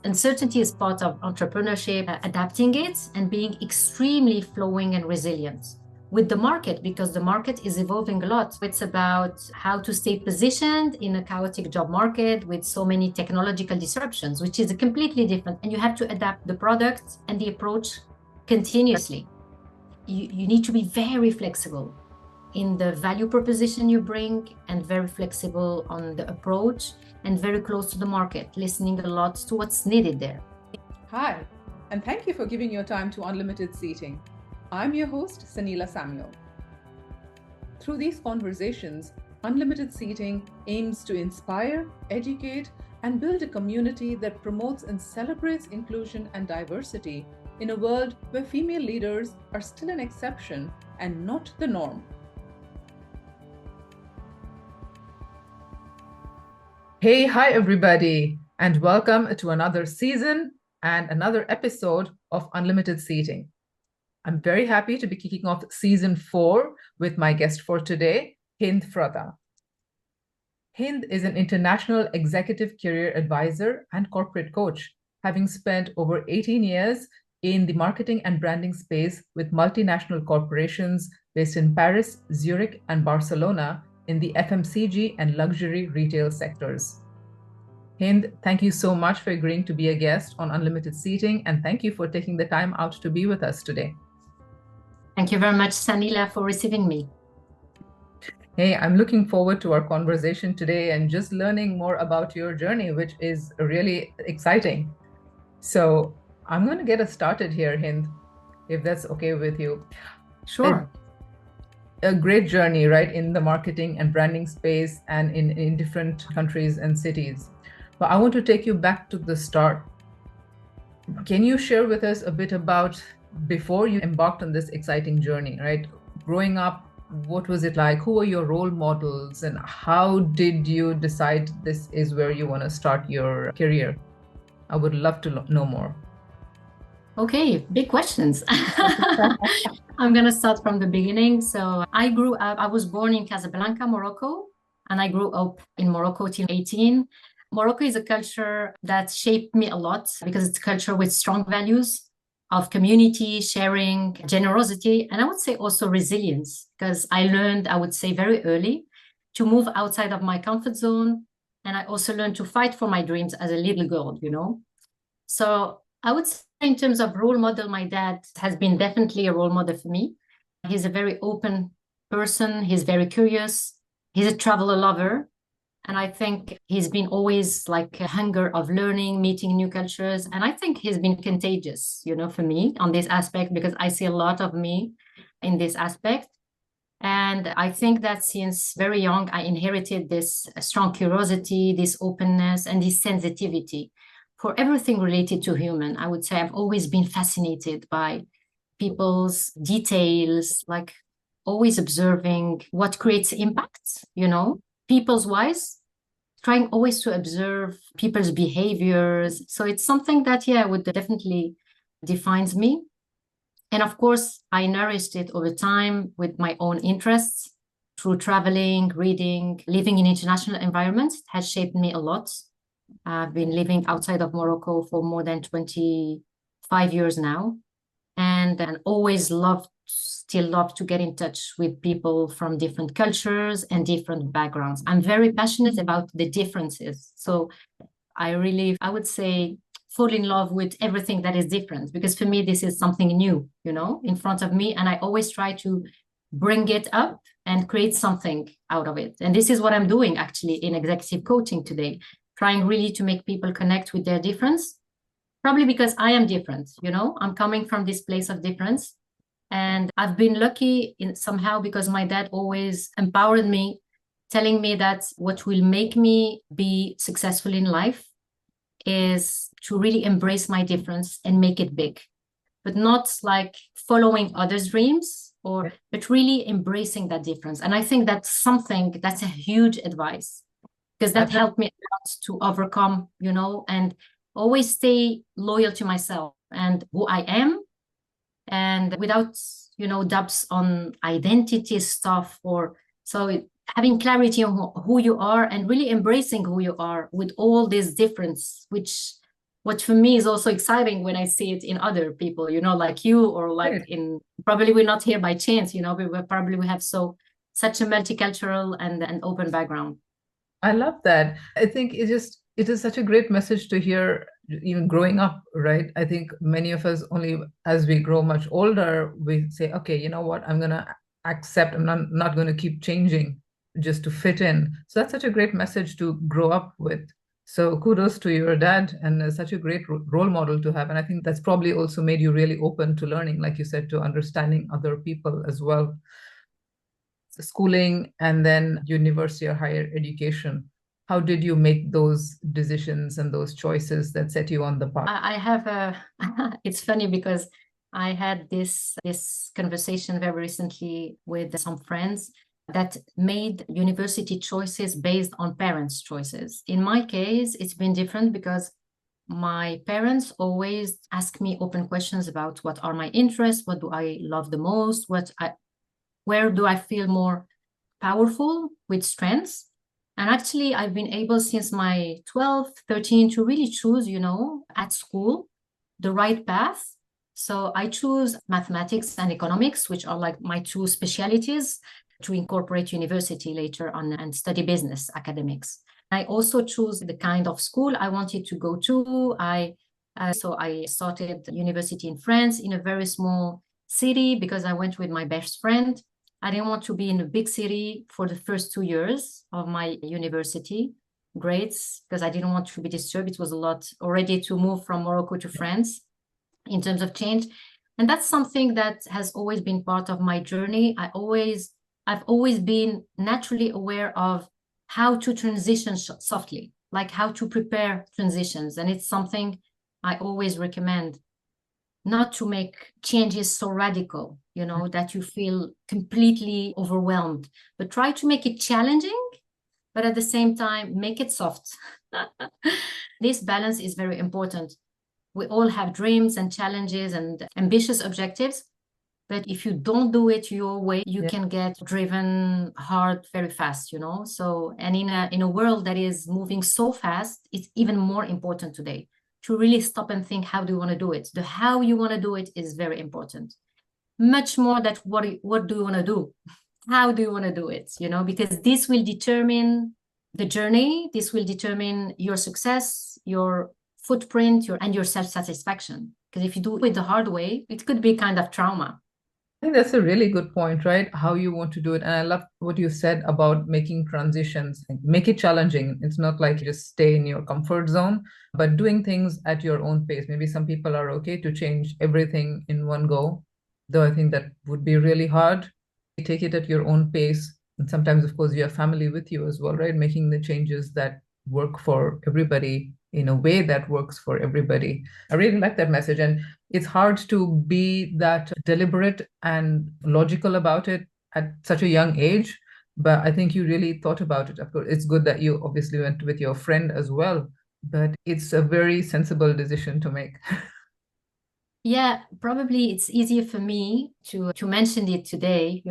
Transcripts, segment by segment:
Uncertainty is part of entrepreneurship, adapting it and being extremely flowing and resilient with the market, because the market is evolving a lot. It's about how to stay positioned in a chaotic job market with so many technological disruptions, which is completely different. And you have to adapt the product and the approach continuously. You need to be very flexible in the value proposition you bring, and very flexible on the approach, and very close to the market, listening a lot to what's needed there. Hi, and thank you for giving your time to Unlimited Seating. I'm your host, Sanila Samuel. Through these conversations, Unlimited Seating aims to inspire, educate, and build a community that promotes and celebrates inclusion and diversity in a world where female leaders are still an exception and not the norm. Hey, hi everybody, and welcome to another season and another episode of Unlimited Seating. I'm very happy to be kicking off season 4 with my guest for today, Hind Frata. Hind is an international executive career advisor and corporate coach, having spent over 18 years in the marketing and branding space with multinational corporations based in Paris, Zurich, and Barcelona in the FMCG and luxury retail sectors. Hind, thank you so much for agreeing to be a guest on Unlimited Seating, and thank you for taking the time out to be with us today. Thank you very much, Sanila, for receiving me. Hey, I'm looking forward to our conversation today and just learning more about your journey, which is really exciting. So I'm going to get us started here, Hind, if that's okay with you. Sure. A great journey, right, in the marketing and branding space and in different countries and cities. But I want to take you back to the start. Can you share with us a bit about before you embarked on this exciting journey, right? Growing up, what was it like? Who were your role models, and how did you decide this is where you want to start your career? I would love to know more. Okay, big questions. I'm going to start from the beginning. So I grew up, I was born in Casablanca, Morocco, and I grew up in Morocco till 18. Morocco is a culture that shaped me a lot because it's a culture with strong values of community, sharing, generosity, and I would say also resilience, because I learned, I would say very early, to move outside of my comfort zone. And I also learned to fight for my dreams as a little girl, you know. So I would say in terms of role model, my dad has been definitely a role model for me. He's a very open person. He's very curious. He's a traveler lover. And I think he's been always like a hunger of learning, meeting new cultures. And I think he's been contagious, you know, for me on this aspect, because I see a lot of me in this aspect. And I think that since very young, I inherited this strong curiosity, this openness, and this sensitivity for everything related to human. I would say I've always been fascinated by people's details, like always observing what creates impact, you know, people's wise, trying always to observe people's behaviors. So it's something that, yeah, would definitely defines me. And of course, I nourished it over time with my own interests through traveling, reading, living in international environments. It has shaped me a lot. I've been living outside of Morocco for more than 25 years now, and always still love to get in touch with people from different cultures and different backgrounds. I'm very passionate about the differences. So I would say, fall in love with everything that is different, because for me, this is something new, you know, in front of me. And I always try to bring it up and create something out of it. And this is what I'm doing actually in executive coaching today, trying really to make people connect with their difference, probably because I am different, you know, I'm coming from this place of difference. And I've been lucky in somehow, because my dad always empowered me, telling me that what will make me be successful in life is to really embrace my difference and make it big, but not like following others' dreams, but really embracing that difference. And I think that's a huge advice, because that helped me a lot to overcome, you know, and always stay loyal to myself and who I am, and without, you know, dubs on identity stuff, having clarity on who you are and really embracing who you are with all this difference, which what for me is also exciting when I see it in other people, like you, or like Right. probably we're not here by chance, we have such a multicultural and open background. I love that. I think it is such a great message to hear even growing up, right? I think many of us only as we grow much older, we say, okay, you know what, I'm gonna accept, I'm not gonna keep changing just to fit in. So that's such a great message to grow up with. So kudos to your dad and such a great role model to have. And I think that's probably also made you really open to learning, like you said, to understanding other people as well. Schooling and then university or higher education. How did you make those decisions and those choices that set you on the path? I have a it's funny because I had this conversation very recently with some friends that made university choices based on parents' choices. In my case, it's been different because my parents always ask me open questions about what are my interests, what do I love the most, where do I feel more powerful with strengths. And actually, I've been able since my 12, 13 to really choose, at school, the right path. So I choose mathematics and economics, which are like my two specialities, to incorporate university later on and study business academics. I also choose the kind of school I wanted to go to. So I started university in France in a very small city because I went with my best friend. I didn't want to be in a big city for the first 2 years of my university grades because I didn't want to be disturbed. It was a lot already to move from Morocco to France in terms of change. And that's something that has always been part of my journey. I've always been naturally aware of how to transition softly, like how to prepare transitions. And it's something I always recommend, not to make changes so radical, that you feel completely overwhelmed, but try to make it challenging, but at the same time, make it soft. This balance is very important. We all have dreams and challenges and ambitious objectives, but if you don't do it your way, you Yeah. can get driven hard very fast, So, and in a world that is moving so fast, it's even more important today to really stop and think, how do you want to do it? The how you want to do it is very important. Much more that what do you want to do? How do you want to do it? Because this will determine the journey. This will determine your success, your footprint, and your self-satisfaction. Because if you do it the hard way, it could be kind of trauma. I think that's a really good point, right? How you want to do it. And I love what you said about making transitions, like, make it challenging. It's not like you just stay in your comfort zone, but doing things at your own pace. Maybe some people are okay to change everything in one go, though I think that would be really hard. You take it at your own pace. And sometimes, of course, you have family with you as well, right? Making the changes that work for everybody in a way that works for everybody. I really like that message. And it's hard to be that deliberate and logical about it at such a young age. But I think you really thought about it. Of course, it's good that you obviously went with your friend as well, but it's a very sensible decision to make. Yeah, probably it's easier for me to mention it today,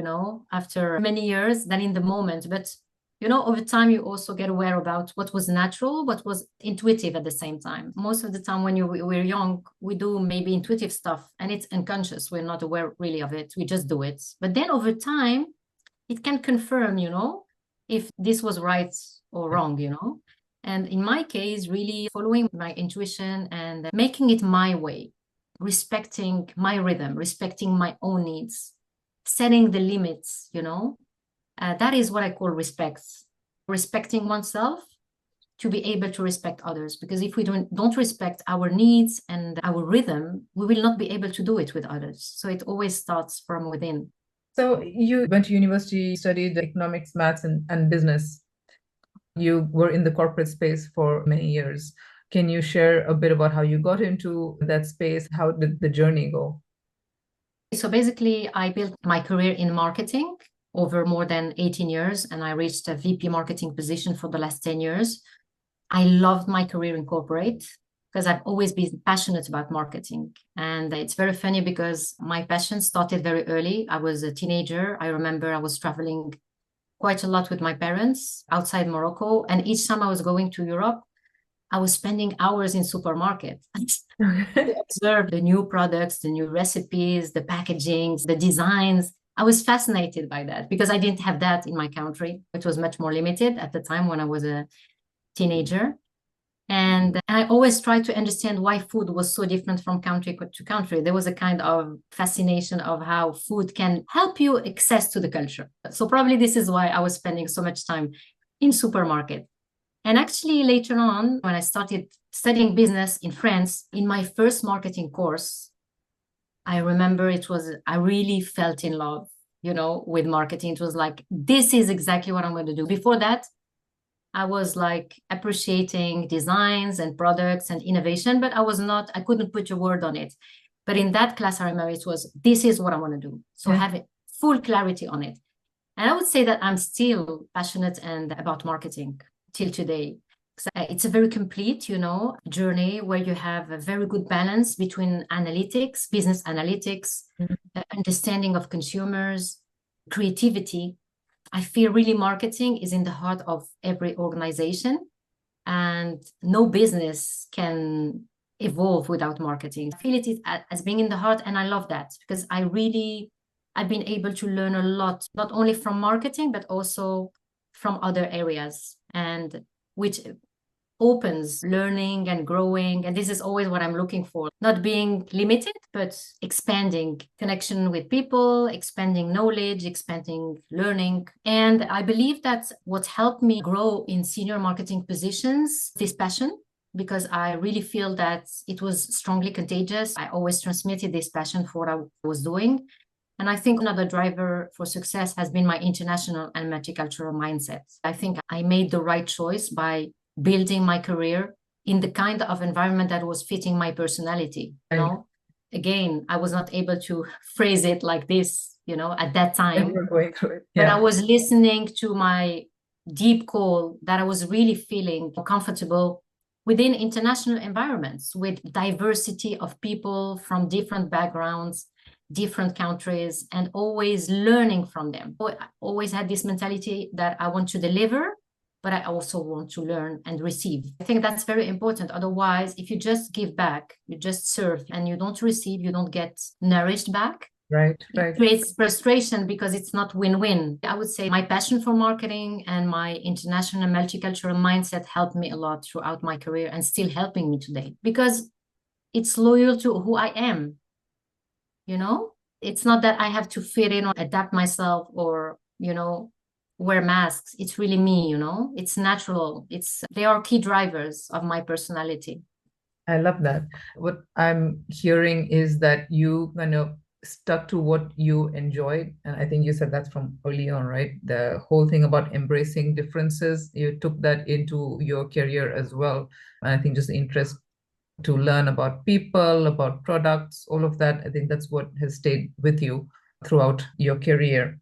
after many years than in the moment. But over time you also get aware about what was natural, what was intuitive at the same time. Most of the time when we're young, we do maybe intuitive stuff and it's unconscious. We're not aware really of it. We just do it. But then over time, it can confirm, if this was right or wrong. And in my case, really following my intuition and making it my way, respecting my rhythm, respecting my own needs, setting the limits, that is what I call respect. Respecting oneself to be able to respect others. Because if we don't respect our needs and our rhythm, we will not be able to do it with others. So it always starts from within. So you went to university, studied economics, maths, and business. You were in the corporate space for many years. Can you share a bit about how you got into that space? How did the journey go? So basically, I built my career in marketing over more than 18 years, and I reached a VP marketing position for the last 10 years. I loved my career in corporate because I've always been passionate about marketing. And it's very funny because my passion started very early. I was a teenager. I remember I was traveling quite a lot with my parents outside Morocco. And each time I was going to Europe, I was spending hours in supermarket to observe the new products, the new recipes, the packagings, the designs. I was fascinated by that because I didn't have that in my country. It was much more limited at the time when I was a teenager. And I always tried to understand why food was so different from country to country. There was a kind of fascination of how food can help you access to the culture. So probably this is why I was spending so much time in supermarket. And actually later on, when I started studying business in France, in my first marketing course, I remember I really felt in love, with marketing. It was like, this is exactly what I'm going to do. Before that, I was like appreciating designs and products and innovation, but I couldn't put a word on it. But in that class, I remember this is what I want to do. So have full clarity on it. And I would say that I'm still passionate and about marketing till today. It's a very complete, journey where you have a very good balance between analytics, business analytics, understanding of consumers, creativity. I feel really marketing is in the heart of every organization, and no business can evolve without marketing. I feel it as being in the heart, and I love that because I've been able to learn a lot, not only from marketing, but also from other areas, and which opens learning and growing. And this is always what I'm looking for, not being limited, but expanding connection with people, expanding knowledge, expanding learning. And I believe that's what helped me grow in senior marketing positions, this passion, because I really feel that it was strongly contagious. I always transmitted this passion for what I was doing. And I think another driver for success has been my international and multicultural mindset. I think I made the right choice by building my career in the kind of environment that was fitting my personality. Again, I was not able to phrase it like this, at that time. Going through it. But I was listening to my deep call that I was really feeling comfortable within international environments with diversity of people from different backgrounds, different countries, and always learning from them. I always had this mentality that I want to deliver, but I also want to learn and receive. I think that's very important. Otherwise, if you just give back, you just serve and you don't receive, you don't get nourished back. Right. It creates frustration because it's not win-win. I would say my passion for marketing and my international and multicultural mindset helped me a lot throughout my career and still helping me today because it's loyal to who I am. It's not that I have to fit in or adapt myself or, wear masks. It's really me, it's natural. They are key drivers of my personality. I love that. What I'm hearing is that you kind of stuck to what you enjoyed. And I think you said that's from early on, right? The whole thing about embracing differences, you took that into your career as well. And I think just the interest to learn about people, about products, all of that, I think that's what has stayed with you throughout your career.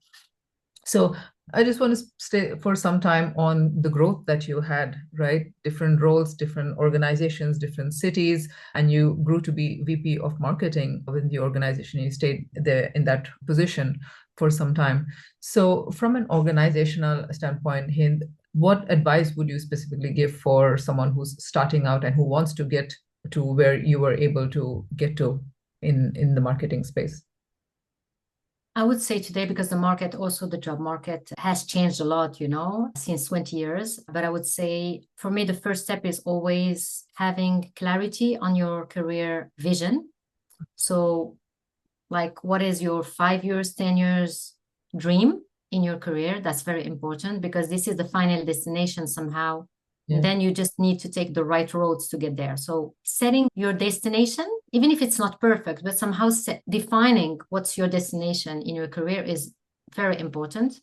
So I just want to stay for some time on the growth that you had, right? Different roles, different organizations, different cities, and you grew to be VP of marketing within the organization. You stayed there in that position for some time. So from an organizational standpoint, Hind, what advice would you specifically give for someone who's starting out and who wants to get to where you were able to get to in the marketing space? I would say today, because the job market has changed a lot, since 20 years. But I would say for me, the first step is always having clarity on your career vision. So like, what is your 5 years, 10 years dream in your career? That's very important because this is the final destination somehow. Yeah. And then you just need to take the right roads to get there. So setting your destination, even if it's not perfect, but somehow defining what's your destination in your career is very important.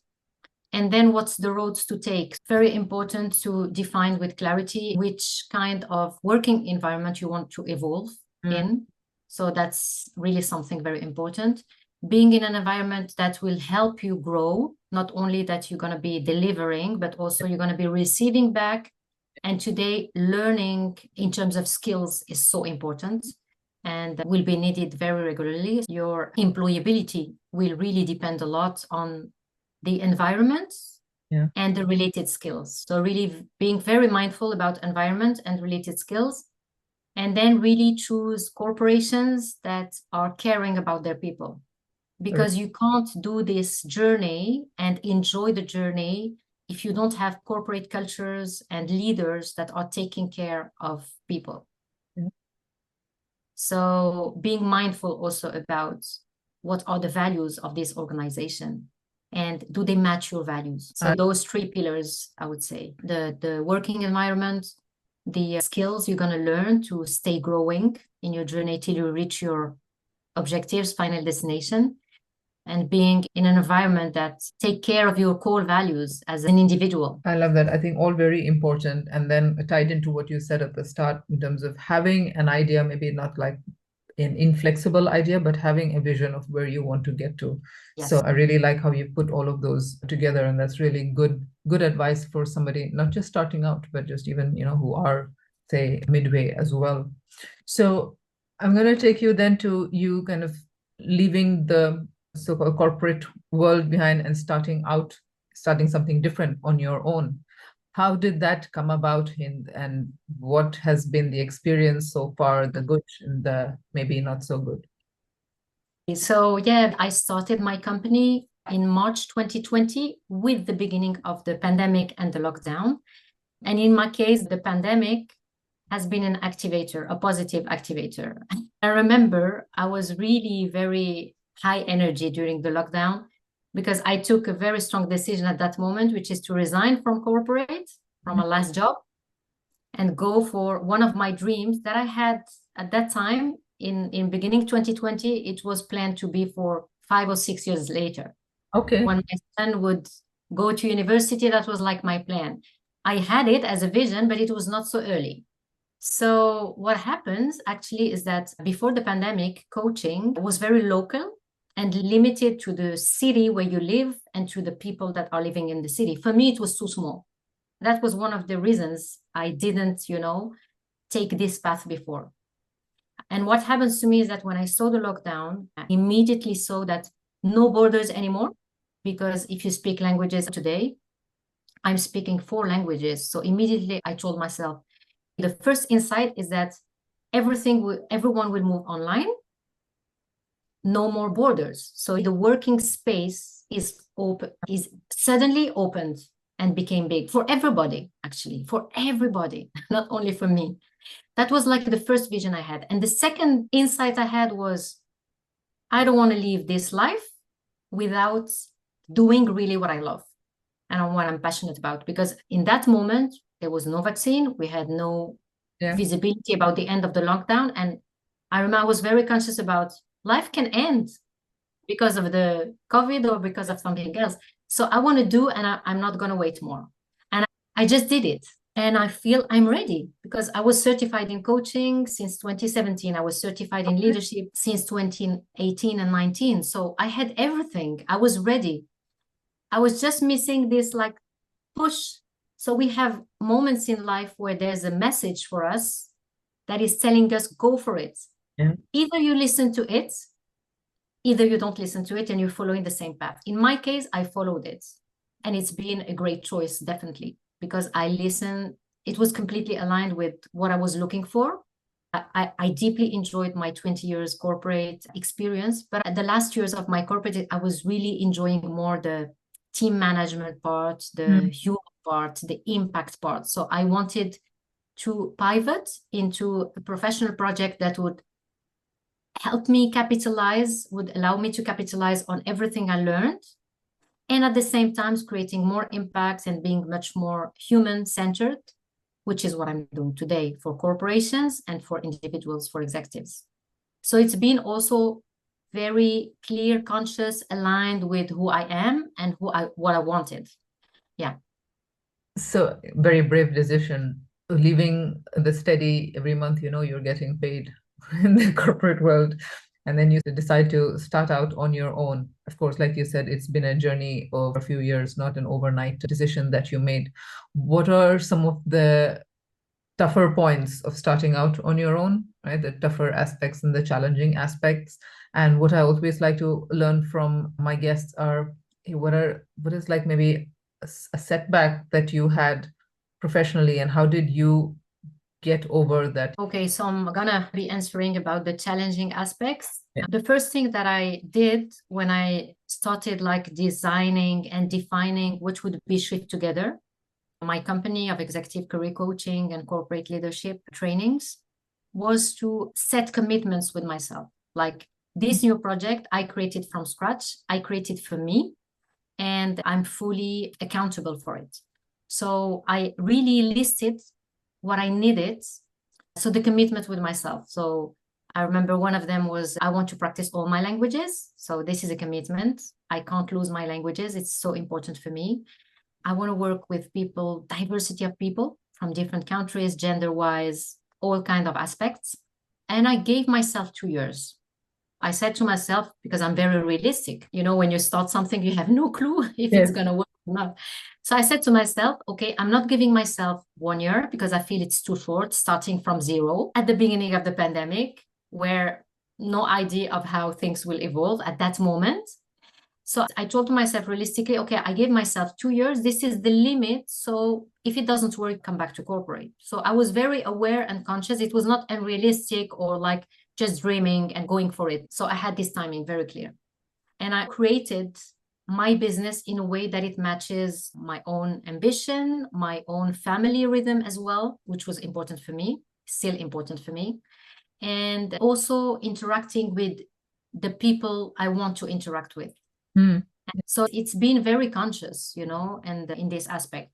And then what's the roads to take? Very important to define with clarity which kind of working environment you want to evolve in. So that's really something very important. Being in an environment that will help you grow, not only that you're going to be delivering, but also you're going to be receiving back. And today, learning in terms of skills is so important and will be needed very regularly. Your employability will really depend a lot on the environment and the related skills. So really being very mindful about environment and related skills, and then really choose corporations that are caring about their people. Because you can't do this journey and enjoy the journey if you don't have corporate cultures and leaders that are taking care of people. So being mindful also about what are the values of this organization and do they match your values? So those three pillars, I would say, the working environment, the skills you're going to learn to stay growing in your journey till you reach your objectives, final destination, and being in an environment that take care of your core values as an individual. I love that. I think all very important. And then tied into what you said at the start in terms of having an idea, maybe not like an inflexible idea, but having a vision of where you want to get to. Yes. So I really like how you put all of those together. And that's really good advice for somebody, not just starting out, but just even, who are, say, midway as well. So I'm going to take you then to you kind of leaving the so-called corporate world behind and starting something different on your own. How did that come about, Hind, and what has been the experience so far, the good and the maybe not so good? So yeah, I started my company in March 2020 with the beginning of the pandemic and the lockdown. And in my case, the pandemic has been an activator, a positive activator. I remember I was really very high energy during the lockdown because I took a very strong decision at that moment, which is to resign from corporate, from my last job, and go for one of my dreams that I had at that time in beginning 2020. It was planned to be for 5 or 6 years later. Okay. When my son would go to university, that was like my plan. I had it as a vision, but it was not so early. So what happens actually is that before the pandemic, coaching was very local and limited to the city where you live and to the people that are living in the city. For me, it was too small. That was one of the reasons I didn't, take this path before. And what happens to me is that when I saw the lockdown, I immediately saw that no borders anymore, because if you speak languages today, I'm speaking 4 languages. So immediately I told myself, the first insight is that everyone will move online, no more borders. So the working space is suddenly opened and became big for everybody, actually, for everybody, not only for me. That was like the first vision I had. And the second insight I had was, I don't want to live this life without doing really what I love and what I'm passionate about. Because in that moment, there was no vaccine. We had no visibility about the end of the lockdown. And I remember I was very conscious about life can end because of the COVID or because of something else. So I want to do, and I'm not going to wait more. And I just did it. And I feel I'm ready because I was certified in coaching since 2017. I was certified in leadership since 2018 and 19. So I had everything. I was ready. I was just missing this like push. So we have moments in life where there's a message for us that is telling us, go for it. Yeah. Either you listen to it, either you don't listen to it and you're following the same path. In my case, I followed it. And it's been a great choice, definitely, because I listened. It was completely aligned with what I was looking for. I deeply enjoyed my 20 years corporate experience. But at the last years of my corporate, I was really enjoying more the team management part, the human part, the impact part. So I wanted to pivot into a professional project that would help me capitalize, would allow me to capitalize on everything I learned. And at the same time, creating more impacts and being much more human-centered, which is what I'm doing today for corporations and for individuals, for executives. So it's been also very clear, conscious, aligned with who I am and what I wanted. Yeah. So very brave decision, leaving the steady every month, you're getting paid in the corporate world. And then you decide to start out on your own. Of course, like you said, it's been a journey of a few years, not an overnight decision that you made. What are some of the tougher points of starting out on your own, right? The tougher aspects and the challenging aspects. And what I always like to learn from my guests are what is like maybe a setback that you had professionally, and how did you get over that? Okay, so I'm gonna be answering about the challenging aspects. Yeah. The first thing that I did when I started like designing and defining which would be Shiftogether, my company of executive career coaching and corporate leadership trainings, was to set commitments with myself. Like this new project I created from scratch, I created for me, and I'm fully accountable for it. So I really listed what I needed. So the commitment with myself. So I remember one of them was I want to practice all my languages. So this is a commitment. I can't lose my languages. It's so important for me. I want to work with people, diversity of people from different countries, gender-wise, all kind of aspects. And I gave myself 2 years. I said to myself, because I'm very realistic, when you start something, you have no clue if it's Yes. going to work or not. So I said to myself, okay, I'm not giving myself 1 year because I feel it's too short, starting from zero at the beginning of the pandemic, where no idea of how things will evolve at that moment. So I told myself realistically, okay, I gave myself 2 years. This is the limit. So if it doesn't work, come back to corporate. So I was very aware and conscious. It was not unrealistic or like just dreaming and going for it. So I had this timing very clear. And I created my business in a way that it matches my own ambition, my own family rhythm as well, which was important for me, still important for me. And also interacting with the people I want to interact with. So it's been very conscious, and in this aspect.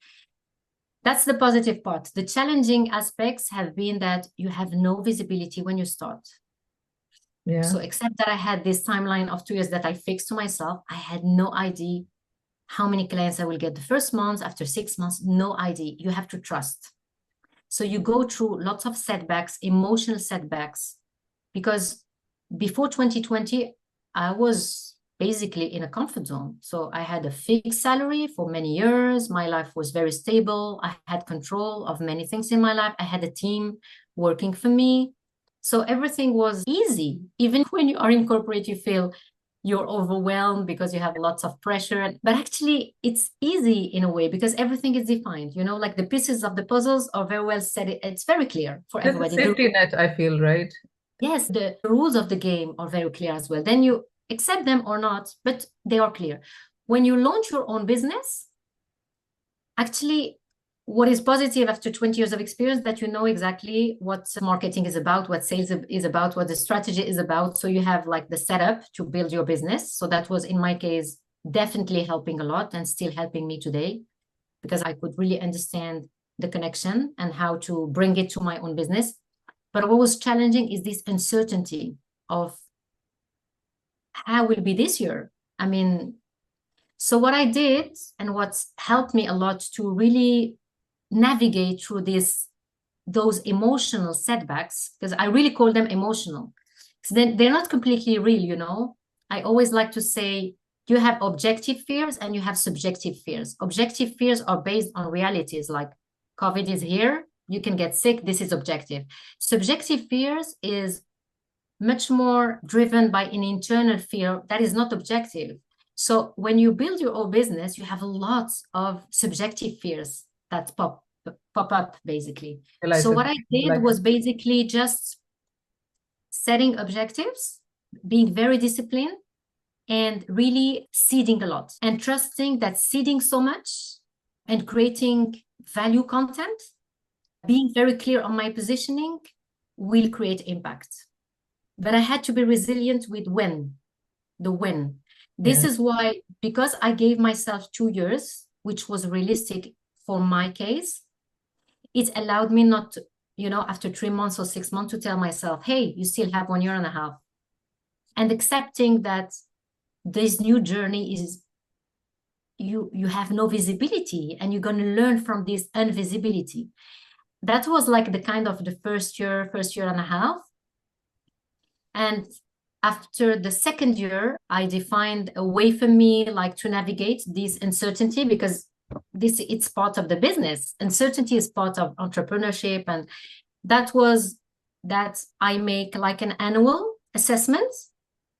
That's the positive part. The challenging aspects have been that you have no visibility when you start. Yeah. So except that I had this timeline of 2 years that I fixed to myself, I had no idea how many clients I will get the first month, after 6 months, no idea. You have to trust. So you go through lots of setbacks, emotional setbacks, because before 2020, I was basically in a comfort zone. So I had a fixed salary for many years. My life was very stable. I had control of many things in my life. I had a team working for me. So everything was easy. Even when you are in corporate, you feel you're overwhelmed because you have lots of pressure. But actually, it's easy in a way because everything is defined. Like the pieces of the puzzles are very well set. It's very clear for There's a everybody. safety net, I feel, right? Yes, the rules of the game are very clear as well. Then you accept them or not, but they are clear. When you launch your own business, actually, what is positive after 20 years of experience, that you know exactly what marketing is about, what sales is about, what the strategy is about. So you have like the setup to build your business. So that was, in my case, definitely helping a lot and still helping me today, because I could really understand the connection and how to bring it to my own business. But what was challenging is this uncertainty of how will be this year. I mean, so what I did and what's helped me a lot to really navigate through those emotional setbacks, because I really call them emotional, because then they're not completely real. I always like to say you have objective fears and you have subjective fears. Objective fears are based on realities, like COVID is here, you can get sick, this is objective. Subjective fears is much more driven by an internal fear that is not objective. So when you build your own business, you have lots of subjective fears that pop up basically. So what I did was basically just setting objectives, being very disciplined, and really seeding a lot and trusting that seeding so much and creating value content, being very clear on my positioning, will create impact. But I had to be resilient with the when. This is why, because I gave myself 2 years, which was realistic for my case, it allowed me not to, after 3 months or 6 months, to tell myself, hey, you still have 1 year and a half. And accepting that this new journey is, you have no visibility and you're going to learn from this invisibility. That was like the kind of the first year and a half. And after the second year, I defined a way for me like to navigate this uncertainty, because it's part of the business. Uncertainty is part of entrepreneurship. And that was that I make like an annual assessment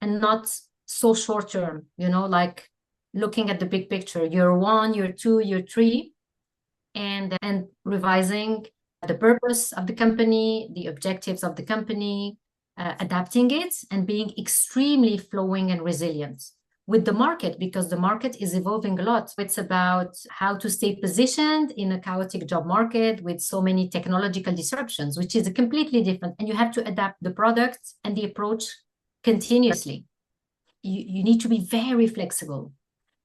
and not so short term, like looking at the big picture, year 1, year 2, year 3, and revising the purpose of the company, the objectives of the company, adapting it, and being extremely flowing and resilient with the market, because the market is evolving a lot. It's about how to stay positioned in a chaotic job market with so many technological disruptions, which is a completely different, and you have to adapt the product and the approach continuously. You need to be very flexible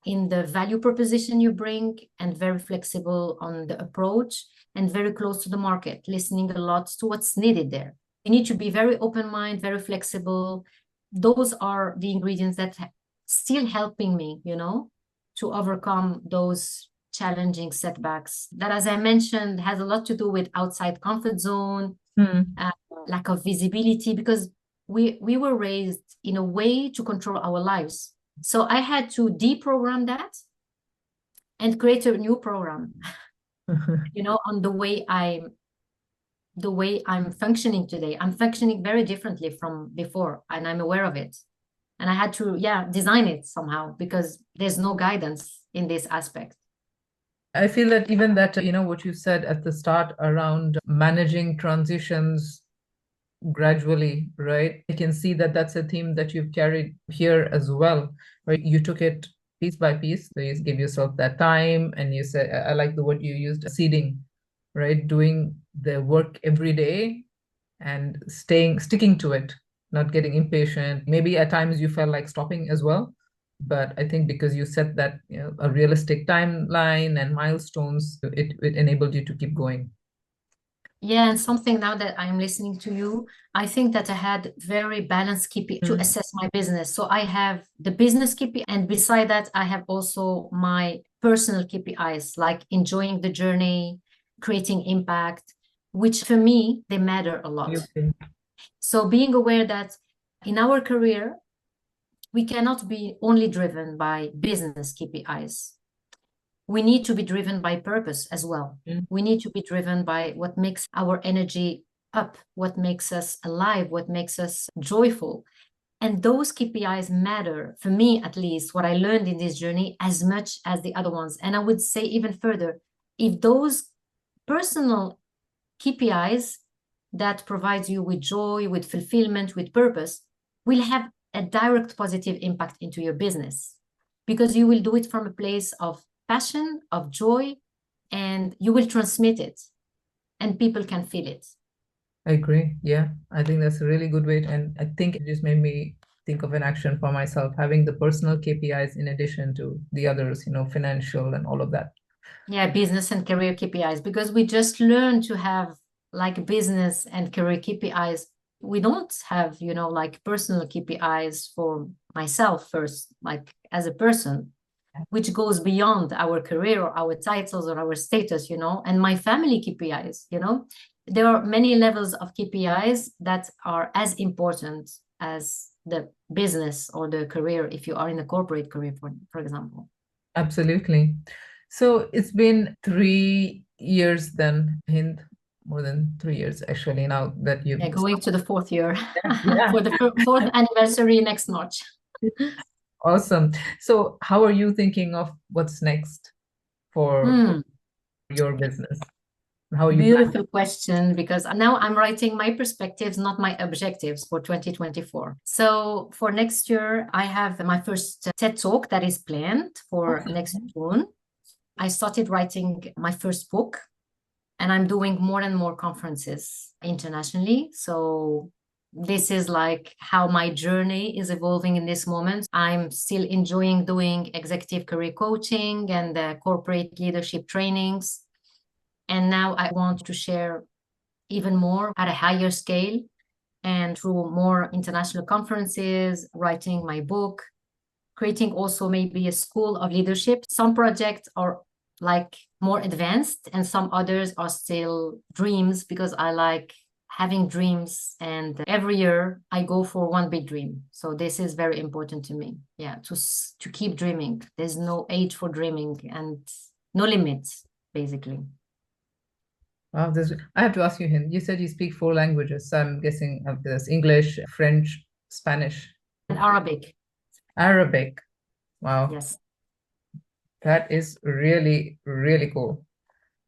in the value proposition you bring, and very flexible on the approach, and very close to the market, listening a lot to what's needed there. You need to be very open-minded, very flexible. Those are the ingredients that still helping me, to overcome those challenging setbacks that, as I mentioned, has a lot to do with outside comfort zone, lack of visibility, because we were raised in a way to control our lives. So I had to deprogram that and create a new program, on the way I'm functioning today. I'm functioning very differently from before, and I'm aware of it. And I had to, design it somehow, because there's no guidance in this aspect. I feel that even that, what you said at the start around managing transitions gradually, right? I can see that that's a theme that you've carried here as well, right? You took it piece by piece. So you gave yourself that time, and you said, I like the word you used, seeding, right? Doing the work every day and sticking to it, not getting impatient. Maybe at times you felt like stopping as well. But I think because you set that, a realistic timeline and milestones, it enabled you to keep going. Yeah, and something now that I'm listening to you, I think that I had very balanced KPI to assess my business. So I have the business KPI, and beside that, I have also my personal KPIs, like enjoying the journey, creating impact, which for me, they matter a lot. Okay. So being aware that in our career, we cannot be only driven by business KPIs. We need to be driven by purpose as well. We need to be driven by what makes our energy up, what makes us alive, what makes us joyful. And those KPIs matter, for me at least, what I learned in this journey, as much as the other ones. And I would say even further, if those personal KPIs that provide you with joy, with fulfillment, with purpose, will have a direct positive impact into your business, because you will do it from a place of passion, of joy, and you will transmit it, and people can feel it. I agree. Yeah, I think that's a really good way. And I think it just made me think of an action for myself, having the personal KPIs in addition to the others, financial and all of that. Yeah, business and career KPIs, because we just learn to have like business and career KPIs. We don't have, like personal KPIs for myself first, like as a person, which goes beyond our career or our titles or our status, and my family KPIs, there are many levels of KPIs that are as important as the business or the career, if you are in a corporate career, for example. Absolutely. So it's been 3 years then, Hind, more than 3 years actually now that you've... Yeah, going to the 4th year Yeah. for the 4th anniversary next March. Awesome. So how are you thinking of what's next for your business? How are you Beautiful question, because now I'm writing my perspectives, not my objectives for 2024. So for next year, I have my first TED Talk that is planned for next June. I started writing my first book, and I'm doing more and more conferences internationally. So this is like how my journey is evolving in this moment. I'm still enjoying doing executive career coaching and corporate leadership trainings. And now I want to share even more at a higher scale, and through more international conferences, writing my book, creating also maybe a school of leadership. Some projects are like more advanced, and some others are still dreams, because I like having dreams, and every year I go for one big dream. So this is very important to me. Yeah, to keep dreaming. There's no age for dreaming and no limits, basically. Wow, I have to ask you, Hind, you said you speak 4 languages. So I'm guessing there's English, French, Spanish, and Arabic. Arabic. Wow. Yes. That is really, really cool.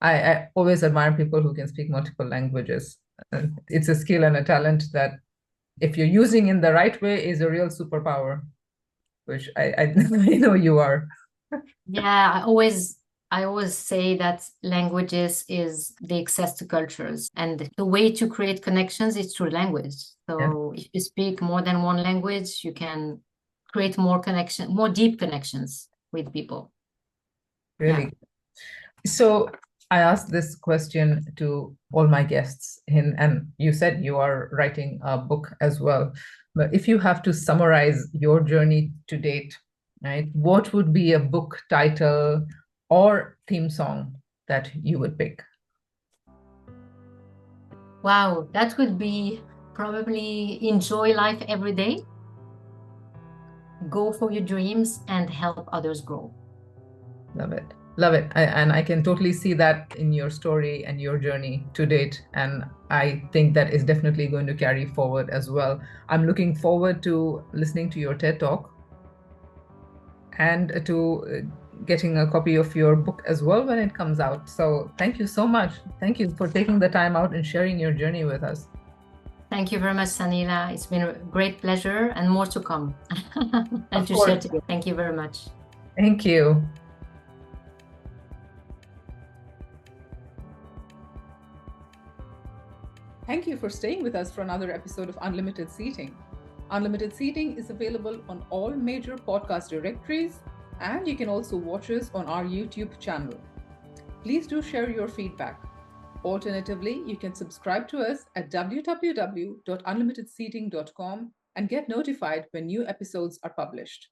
I always admire people who can speak multiple languages. It's a skill and a talent that, if you're using in the right way, is a real superpower, which I I know you are. Yeah, I always say that languages is the access to cultures, and the way to create connections is through language. Yeah, So if you speak more than one language, you can create more deep connections with people. Yeah. really. So I asked this question to all my guests, and you said you are writing a book as well. But if you have to summarize your journey to date, right, what would be a book title or theme song that you would pick? Wow, that would be probably enjoy life every day, go for your dreams, and help others grow. Love it. Love it. And I can totally see that in your story and your journey to date. And I think that is definitely going to carry forward as well. I'm looking forward to listening to your TED Talk and to getting a copy of your book as well when it comes out. So thank you so much. Thank you for taking the time out and sharing your journey with us. Thank you very much, Sanila. It's been a great pleasure and more to come. And Of to share course. together. Thank you very much. Thank you. Thank you for staying with us for another episode of Unlimited Seating. Unlimited Seating is available on all major podcast directories, and you can also watch us on our YouTube channel. Please do share your feedback. Alternatively, you can subscribe to us at www.unlimitedseating.com and get notified when new episodes are published.